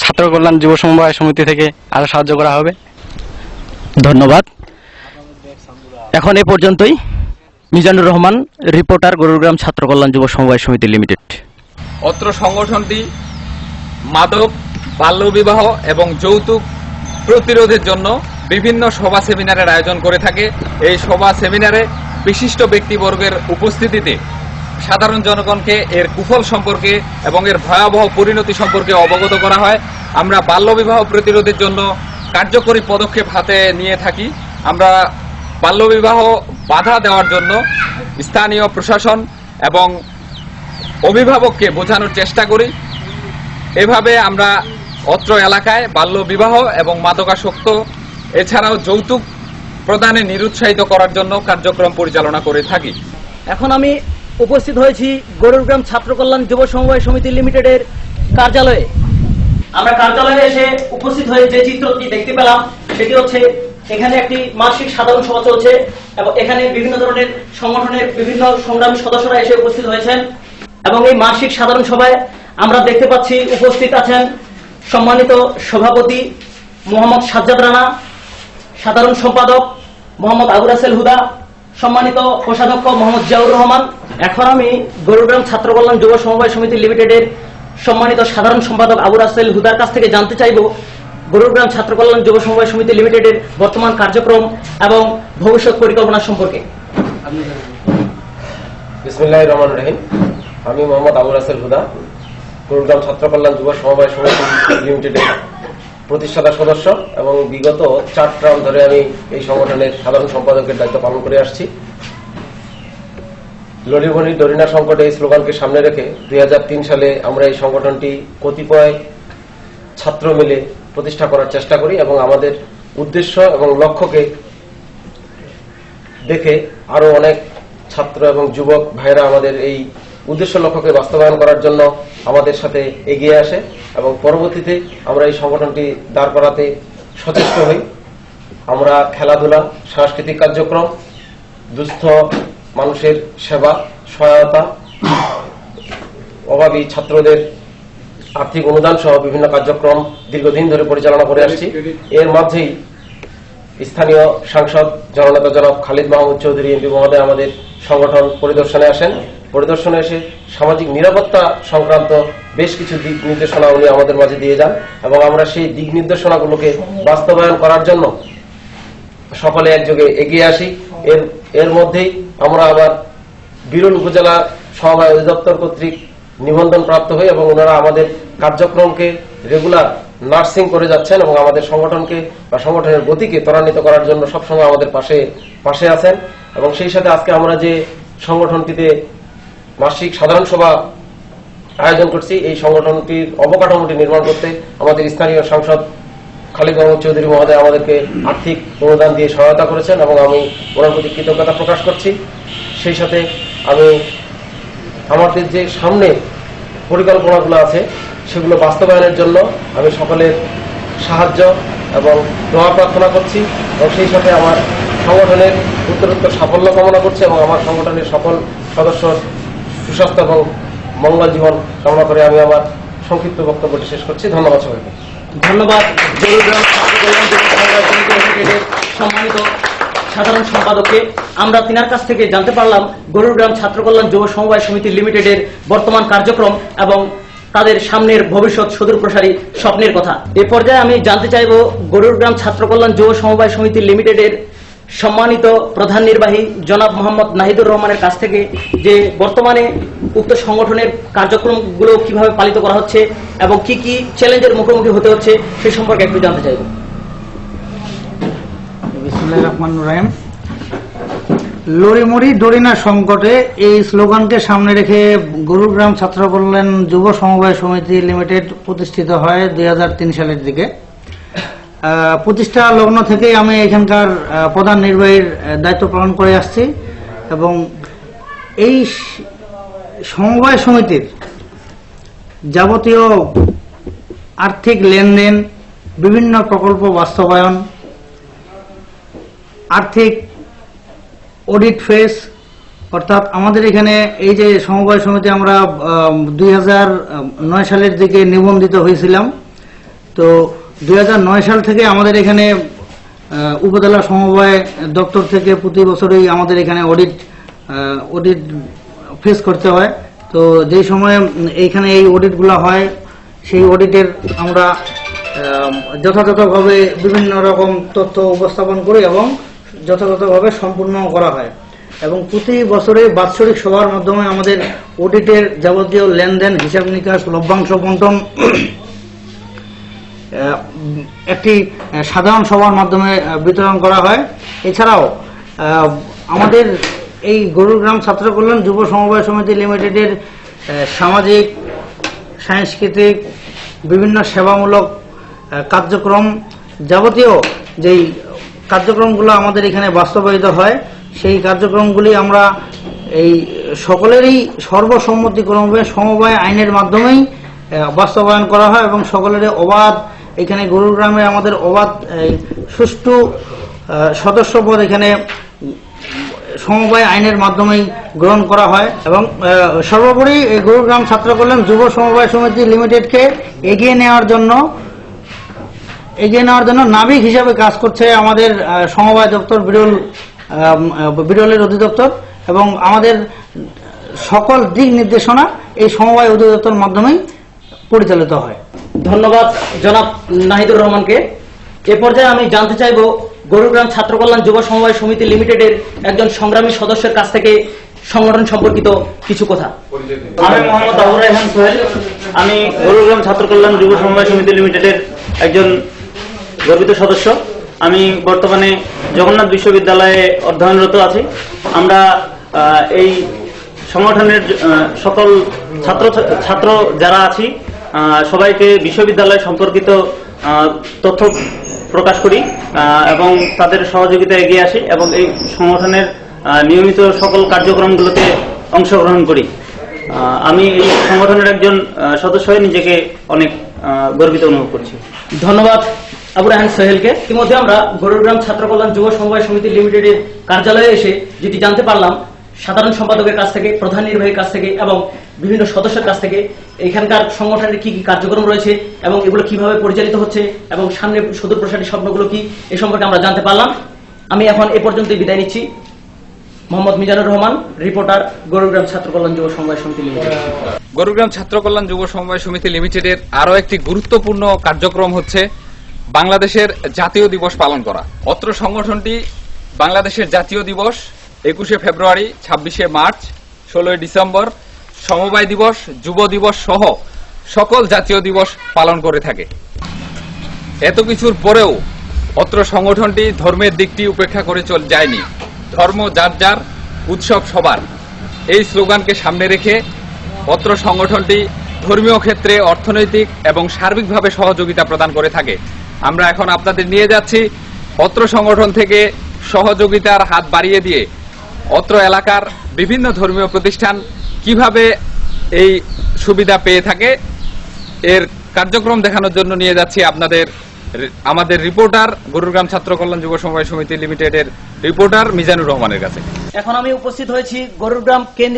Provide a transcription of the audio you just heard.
ছাত্র কল্যাণ যুব সমবায় সমিতি থেকে আরো সাহায্য করা হবে। ধন্যবাদ। এখন এ পর্যন্তই। মিজানুর রহমান, রিপোর্টার, গরুগ্রাম ছাত্র কল্যাণ যুব সমবায় সমিতি লিমিটেড। অত্র সংগঠনটি মাদক, বাল্যবিবাহ এবং যৌতুক প্রতিরোধের জন্য বিভিন্ন সভা সেমিনারের আয়োজন করে থাকে। এই সভা সেমিনারে বিশিষ্ট ব্যক্তিবর্গের উপস্থিতিতে সাধারণ জনগণকে এর কুফল সম্পর্কে এবং এর ভয়াবহ পরিণতি সম্পর্কে অবগত করা হয়। আমরা বাল্যবিবাহ প্রতিরোধের জন্য কার্যকরী পদক্ষেপ হাতে নিয়ে থাকি। আমরা বাল্যবিবাহ বাধা দেওয়ার জন্য স্থানীয় প্রশাসন এবং অভিভাবককে বোঝানোর চেষ্টা করি। এভাবে আমরা অত্র এলাকায় বাল্যবিবাহ এবং মাদকাসক্ত এছাড়াও যৌতুক প্রদানে নিরুৎসাহিত করার জন্য কার্যক্রম পরিচালনা করে থাকি। এখন আমি উপস্থিত হয়েছি গরুগ্রাম ছাত্র কল্যাণ যুব সমবায় সমিতি লিমিটেডের কার্যালয়ে। আমরা কার্যালয়ে এসে উপস্থিত হয়ে যে চিত্রটি দেখতে পেলাম সেটি হচ্ছে এখানে একটি মাসিক সাধারণ সভা চলছে এবং এখানে বিভিন্ন ধরনের সংগঠনের বিভিন্ন সংগ্রামী সদস্যরা এসে উপস্থিত হয়েছেন এবং এই মাসিক সাধারণ সভায় আমরা দেখতে পাচ্ছি উপস্থিত আছেন সম্মানিত সভাপতি মোহাম্মদ সাজ্জাদ রানা, সাধারণ সম্পাদক মোহাম্মদ আবু রাসেল হুদা, সম্মানিত কোষাধ্যক্ষ মোহাম্মদ জিয়াউর রহমান। এখন আমি গরুগ্রাম ছাত্র কল্যাণ যুব সমবায় সমিতি লিমিটেডের সম্মানিত সাধারণ সম্পাদক আবু রাসেল হুদার কাছ থেকে জানতে চাইব গরুগ্রাম ছাত্র কল্যাণ যুব সমবায় সমিতি লিমিটেডের বর্তমান কার্যক্রম এবং ভবিষ্যৎ পরিকল্পনা সম্পর্কে। বিসমিল্লাহির রহমানির রহিম। আমি মোহাম্মদ আবু রাসেল হুদা, গরুগ্রাম ছাত্র কল্যাণ যুব সমবায় সমিতি লিমিটেডের প্রতিষ্ঠাতা সদস্য এবং বিগত 4 টার্ম ধরে আমি এই সংগঠনের সাধারণ সম্পাদকের দায়িত্ব পালন করে আসছি। লরিমরি ডরিনা সংকটে এই স্লোগানকে সামনে রেখে 2003 সালে আমরা এই সংগঠনটি কতিপয় ছাত্র মিলে প্রতিষ্ঠা করার চেষ্টা করি এবং আমাদের উদ্দেশ্য এবং লক্ষ্যকে দেখে আরো অনেক ছাত্র এবং যুবক ভাইরা আমাদের এই উদ্দেশ্য লক্ষ্যকে বাস্তবায়ন করার জন্য আমাদের সাথে এগিয়ে আসে এবং পরবর্তীতে আমরা এই সংগঠনটি দাঁড় করাতে সচেষ্ট হই। আমরা খেলাধুলা, সাংস্কৃতিক কার্যক্রম, দুস্থ মানুষের সেবা, সহায়তা, অভাবী ছাত্রদের আর্থিক অনুদান সহ বিভিন্ন কার্যক্রম দীর্ঘদিন ধরে পরিচালনা করে আসছি। এর মাঝেই স্থানীয় সাংসদ জননেতা জনাব খালিদ মাহমুদ চৌধুরী এমপি মহোদয় আমাদের সংগঠন পরিদর্শনে আসেন। পরিদর্শনে এসে সামাজিক নিরাপত্তা সংক্রান্ত বেশ কিছু দিক নির্দেশনা উনি আমাদের মাঝে দিয়ে যান এবং আমরা সেই দিক নির্দেশনাগুলোকে বাস্তবায়ন করার জন্য সকলে একযোগে এগিয়ে আসি। এর মধ্যেই আমরা আবার বিরল উপজেলা সমবায় অধিদপ্তর কর্তৃক নিবন্ধন প্রাপ্ত হই এবং ওনারা আমাদের কার্যক্রমকে রেগুলার নার্সিং করে যাচ্ছেন এবং আমাদের সংগঠনকে বা সংগঠনের গতিকে ত্বরান্বিত করার জন্য সবসময় আমাদের পাশে আছেন। এবং সেই সাথে আজকে আমরা যে সংগঠনটিতে মাসিক সাধারণ সভা আয়োজন করছি, এই সংগঠনটির অবকাঠামোটি নির্মাণ করতে আমাদের স্থানীয় সাংসদ খালিদ মাহমুদ চৌধুরী মহোদয় আমাদেরকে আর্থিক অনুদান দিয়ে সহায়তা করেছেন এবং আমি ওনার প্রতি কৃতজ্ঞতা প্রকাশ করছি। সেই সাথে আমি আমাদের যে সামনে পরিকল্পনাগুলো আছে সেগুলো বাস্তবায়নের জন্য আমি সকলের সাহায্য এবং দোয়া প্রার্থনা করছি এবং সেই সাথে আমার সংগঠনের উত্তরোত্তর সাফল্য কামনা করছি এবং আমার সংগঠনের সকল সদস্যর সুস্বাস্থ্য এবং মঙ্গল জীবন কামনা করে আমি আমার সংক্ষিপ্ত বক্তব্যটি শেষ করছি। ধন্যবাদ সবাইকে। ধন্যবাদ গরুগ্রাম ছাত্র কল্যাণ যুব সমবায় সমিতি লিমিটেডের সম্মানিত সাধারণ সম্পাদককে। আমরা তিনার কাছ থেকে জানতে পারলাম গরুগ্রাম ছাত্র কল্যাণ যুব সমবায় সমিতি লিমিটেডের বর্তমান কার্যক্রম এবং তাদের সামনের ভবিষ্যৎ সুদূর প্রসারী স্বপ্নের কথা। এ পর্যায়ে আমি জানতে চাইব গরুগ্রাম ছাত্র কল্যাণ যুব সমবায় সমিতি লিমিটেডের সম্মানিত প্রধান নির্বাহী জনাব মোহাম্মদ নাহিদুর রহমানের কাছ থেকে যে বর্তমানে উক্ত সংগঠনের কার্যক্রমগুলো কিভাবে পালিত করা হচ্ছে এবং কি কি চ্যালেঞ্জের মুখোমুখি হতে হচ্ছে সেই সম্পর্কে একটু জানতে চাইব। বিসমিল্লাহির রহমানির রহিম। লরিমরি ডরিনা সংকটে এই স্লোগানকে সামনে রেখে গরুগ্রাম ছাত্র কল্যাণ যুব সমবায় সমিতি লিমিটেড প্রতিষ্ঠিত হয় 2003 সালের দিকে। প্রতিষ্ঠা লগ্ন থেকেই আমি এখানকার প্রধান নির্বাহীর দায়িত্ব পালন করে আসছি এবং এই সমবায় সমিতির যাবতীয় আর্থিক লেনদেন, বিভিন্ন প্রকল্প বাস্তবায়ন, আর্থিক অডিট ফেস, অর্থাৎ আমাদের এখানে এই যে সমবায় সমিতি আমরা 2009 সালের দিকে নিবন্ধিত হয়েছিলাম তো 2009 সাল থেকে আমাদের এখানে উপজেলা সমবায় দপ্তর থেকে প্রতি বছরই আমাদের এখানে অডিট ফেস করতে হয়। তো যেই সময়ে এইখানে এই অডিটগুলো হয়, সেই অডিটের আমরা যথাযথভাবে বিভিন্ন রকম তথ্য উপস্থাপন করি এবং যথাযথভাবে সম্পূর্ণ করা হয়। এবং প্রতি বছরে বাৎসরিক সভার মাধ্যমে আমাদের অডিটের যাবতীয় লেনদেন, হিসাব নিকাশ, লভ্যাংশ বন্টন একটি সাধারণ সভার মাধ্যমে বিতরণ করা হয়। এছাড়াও আমাদের এই গরুগ্রাম ছাত্র কল্যাণ যুব সমবায় সমিতি লিমিটেডের সামাজিক, সাংস্কৃতিক, বিভিন্ন সেবামূলক কার্যক্রম, যাবতীয় যেই কার্যক্রমগুলো আমাদের এখানে বাস্তবায়িত হয়, সেই কার্যক্রমগুলি আমরা এই সকলেরই সর্বসম্মতিক্রমে সমবায় আইনের মাধ্যমেই বাস্তবায়ন করা হয় এবং সকলের অবাধ, এখানে গরুগ্রামে আমাদের অবাধ সুষ্ঠু সদস্যপদ এখানে সমবায় আইনের মাধ্যমেই গ্রহণ করা হয়। এবং সর্বোপরি এই গরুগ্রাম ছাত্র কল্যাণ যুব সমবায় সমিতি লিমিটেডকে এগিয়ে নেওয়ার জন্য নাবিক হিসাবে কাজ করছে আমাদের সমবায় দপ্তর, বিরলের অধিদপ্তর, এবং আমাদের সকল দিক নির্দেশনা এই সমবায় অধিদপ্তর মাধ্যমেই পরিচালিত হয়। ধন্যবাদ জনাব নাহিদুর রহমানকে। এ পর্যায়ে আমি জানতে চাইব গরুগ্রাম ছাত্র কল্যাণ যুব সমবায় সমিতি লিমিটেডের একজন সংগ্রামী সদস্যের কাছ থেকে সংগঠন সম্পর্কিত কিছু কথা। আমি মোহাম্মদ আবুর রায়হান সোহেল। আমি গরুগ্রাম ছাত্র কল্যাণ যুব সমবায় সমিতি লিমিটেডের একজন গর্বিত সদস্য। আমি বর্তমানে জগন্নাথ বিশ্ববিদ্যালয়ে অধ্যয়নরত আছি। আমরা এই সংগঠনের সকল ছাত্র যারা আছি সবাইকে বিশ্ববিদ্যালয় সম্পর্কিত তথ্য প্রকাশ করি এবং তাদের সহযোগিতা এগিয়ে আসি এবং এই সংগঠনের নিয়মিত সকল কার্যক্রমগুলোতে অংশগ্রহণ করি। আমি এই সংগঠনের একজন সদস্য হয়ে নিজেকে অনেক গর্বিত অনুভব করছি। ধন্যবাদ আবু রায়হান সোহেলকে। ইতিমধ্যে আমরা গরুগ্রাম ছাত্র কল্যাণ যুব সমবায় সমিতি লিমিটেডের কার্যালয়ে এসে যেটি জানতে পারলাম সাধারণ সম্পাদকের কাছ থেকে, প্রধান নির্বাহীর কাছ থেকে এবং বিভিন্ন সদস্যের কাছ থেকে এখানকার সংগঠনের কি কি কার্যক্রম রয়েছে এবং এগুলো কিভাবে পরিচালিত হচ্ছে এবং সামনে সুদূর প্রসারী স্বপ্নগুলো কি, এ সম্পর্কে আমরা জানতে পারলাম। আমি এখন এ পর্যন্তই বিদায় নিচ্ছি। মোহাম্মদ মিজানুর রহমান, রিপোর্টার, গরুগ্রাম ছাত্র কল্যাণ যুব সমবায় সমিতি লিমিটেড। গরুগ্রাম ছাত্র কল্যাণ যুব সমবায় সমিতি লিমিটেডের আরো একটি গুরুত্বপূর্ণ কার্যক্রম হচ্ছে বাংলাদেশের জাতীয় দিবস পালন করা। অত্র সংগঠনটি বাংলাদেশের জাতীয় দিবস 21শে ফেব্রুয়ারি, 26শে মার্চ, 16ই ডিসেম্বর, সমবায় দিবস, যুব দিবস সহ সকল জাতীয় দিবস পালন করে থাকে। এত কিছুর পরেও অত্র সংগঠনটি ধর্মের দিকটি উপেক্ষা করে যায়নি। ধর্ম যার যার, উৎসব সবার, এই স্লোগানকে সামনে রেখে অত্র সংগঠনটি ধর্মীয় ক্ষেত্রে অর্থনৈতিক এবং সার্বিকভাবে সহযোগিতা প্রদান করে থাকে। আমরা এখন আপনাদের নিয়ে যাচ্ছি অত্র সংগঠন থেকে সহযোগিতার হাত বাড়িয়ে দিয়ে অত্র এলাকার বিভিন্ন ধর্মীয় প্রতিষ্ঠান কিভাবে এই সুবিধা পেয়ে থাকে এর কার্যক্রম দেখানোর জন্য নিয়ে যাচ্ছি আমাদের রিপোর্টার, গরুগ্রাম ছাত্র কল্যাণ যুব সমবায় সমিতি লিমিটেডের রিপোর্টার মিজানুর রহমানের কাছে। এখন আমি উপস্থিত হয়েছি গরুগ্রাম কেন্দ্রীয়